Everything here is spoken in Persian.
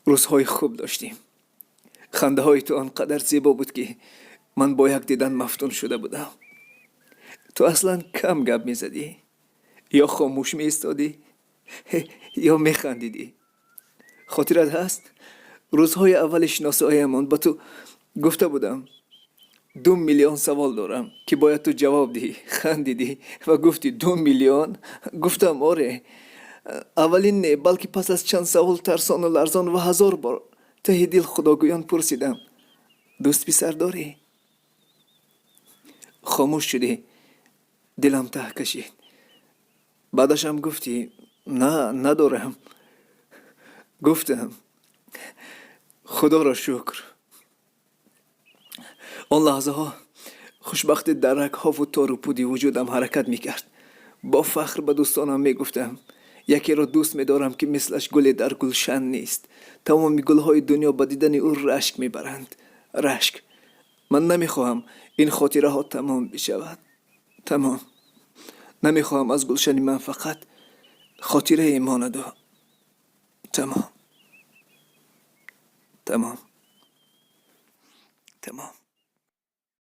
روزهای خوب داشتیم. خنده های تو آنقدر زیبا بود که من با یک دیدن مفتون شده بودم. تو اصلا کم گپ می زدی، یا خاموش می ایستادی یا می خندیدی. خاطرت هست روزهای اول شناساییمان با تو گفته بودم 2 میلیون سوال دارم که باید تو جواب دهی. خندیدی و گفتی 2 میلیون. گفتم آره. اولین نه، بلکه پس از چند سوال ترسان و لرزان و 1000 بار ته دل خداگویان پرسیدم دوست پسر داری؟ خاموش شدی. دلم ته کشید. بعدش هم گفتی نه ندارم. گفتم خدا را شکر. آن لحظه ها خوشبختی در رگ ها و تار و پودی وجودم حرکت می کرد. با فخر به دوستانم می گفتم یکی را دوست می دارم که مثلش گل در گلشن نیست. تمام گل های دنیا با دیدن او رشک می برند. رشک. من نمی خواهم این خاطره ها تمام بشود. تمام. نمی خواهم از گلشن من فقط خاطره ماند. تمام. تمام.